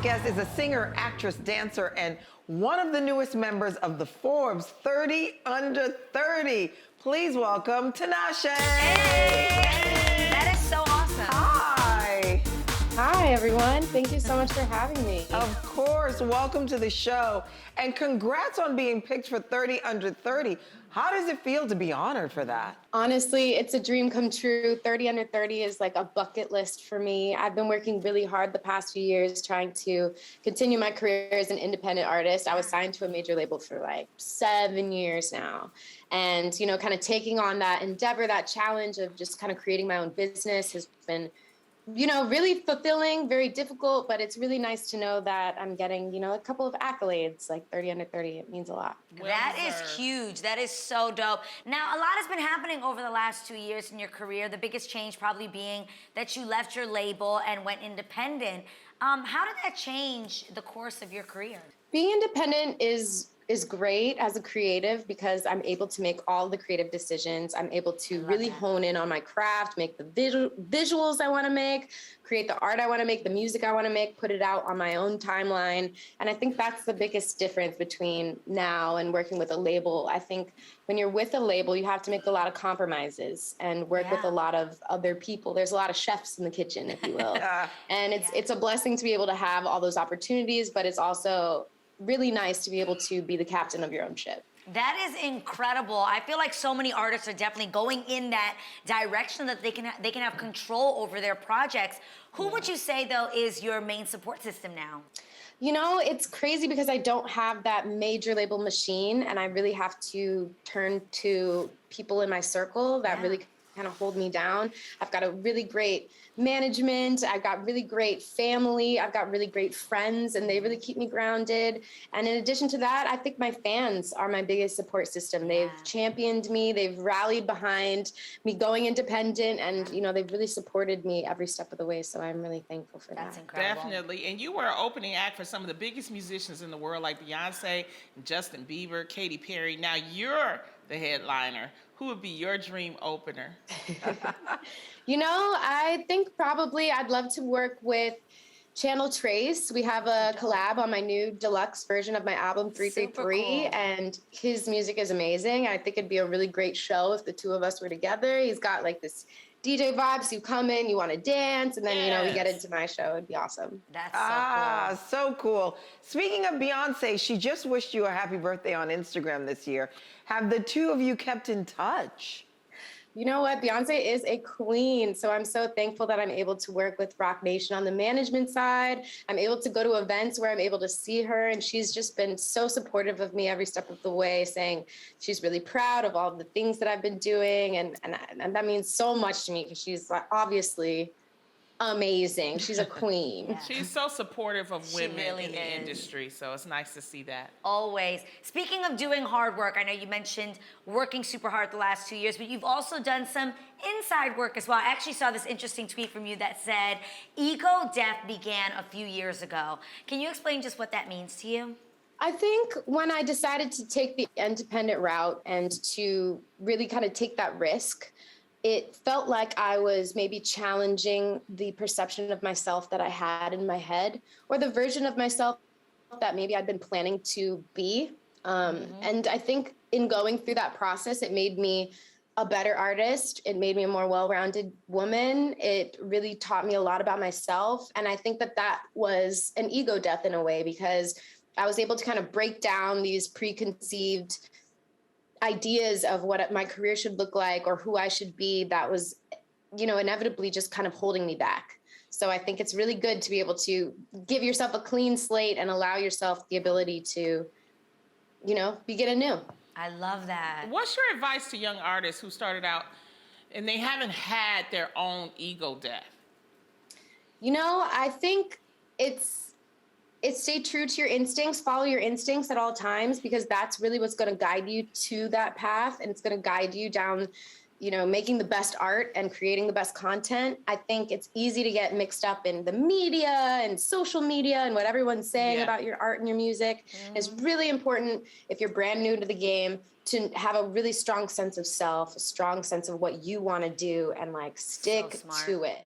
guest is a singer, actress, dancer, and one of the newest members of the Forbes 30 Under 30. Please welcome Tinashe. Hey! That is so awesome. Hi. Hi, everyone. Thank you so much for having me. Of course, welcome to the show. And congrats on being picked for 30 Under 30. How does it feel to be honored for that? Honestly, it's a dream come true. 30 Under 30 is like a bucket list for me. I've been working really hard the past few years trying to continue my career as an independent artist. I was signed to a major label for like 7 years now. And, you know, kind of taking on that endeavor, that challenge of just kind of creating my own business has been, you know, really fulfilling, very difficult, but it's really nice to know that I'm getting, you know, a couple of accolades, like 30 Under 30. It means a lot. That is huge. That is so dope. Now, a lot has been happening over the last 2 years in your career. The biggest change probably being that you left your label and went independent. How did that change the course of your career? Being independent is great as a creative because I'm able to make all the creative decisions. I'm able to really hone in on my craft, make the visuals I want to make, create the art I want to make, the music I want to make, put it out on my own timeline. And I think that's the biggest difference between now and working with a label. I think when you're with a label, you have to make a lot of compromises and work with a lot of other people. There's a lot of chefs in the kitchen, if you will. And it's a blessing to be able to have all those opportunities, but it's also really nice to be able to be the captain of your own ship. That is incredible. I feel like so many artists are definitely going in that direction that they can have control over their projects. Who would you say, though, is your main support system now? You know, it's crazy because I don't have that major label machine, and I really have to turn to people in my circle that really kind of hold me down. I've got a really great management. I've got really great family. I've got really great friends, and they really keep me grounded. And in addition to that, I think my fans are my biggest support system. They've championed me. They've rallied behind me going independent, and you know, they've really supported me every step of the way. So I'm really thankful for that. That's incredible. Definitely. And you were an opening act for some of the biggest musicians in the world, like Beyonce, Justin Bieber, Katy Perry. Now you're the headliner. Who would be your dream opener? You know, I think probably I'd love to work with Channel Trace. We have a collab on my new deluxe version of my album 333, cool. and his music is amazing. I think it'd be a really great show if the two of us were together. He's got like this DJ vibe, so you come in, you want to dance, and then, you know, we get into my show. It'd be awesome. That's so cool. So cool. Speaking of Beyonce, she just wished you a happy birthday on Instagram this year. Have the two of you kept in touch? You know what? Beyonce is a queen. So I'm so thankful that I'm able to work with Rock Nation on the management side. I'm able to go to events where I'm able to see her. And she's just been so supportive of me every step of the way, saying she's really proud of all the things that I've been doing. And that means so much to me because she's obviously amazing. She's a queen. She's so supportive of women really in the is. industry, so it's nice to see that. Always. Speaking of doing hard work, I know you mentioned working super hard the last 2 years, but you've also done some inside work as well. I actually saw this interesting tweet from you that said, ego death began a few years ago. Can you explain just what that means to you? I think when I decided to take the independent route and to really kind of take that risk, it felt like I was maybe challenging the perception of myself that I had in my head, or the version of myself that maybe I'd been planning to be. And I think in going through that process, it made me a better artist. It made me a more well-rounded woman. It really taught me a lot about myself. And I think that that was an ego death in a way, because I was able to kind of break down these preconceived ideas of what my career should look like or who I should be that was, you know, inevitably just kind of holding me back. So I think it's really good to be able to give yourself a clean slate and allow yourself the ability to, you know, begin anew. I love that. What's your advice to young artists who started out and they haven't had their own ego death? You know, I think it's stay true to your instincts, follow your instincts at all times, because that's really what's going to guide you to that path. And it's going to guide you down, you know, making the best art and creating the best content. I think it's easy to get mixed up in the media and social media and what everyone's saying about your art and your music. It's really important, if you're brand new to the game, to have a really strong sense of self, a strong sense of what you want to do, and like stick to it.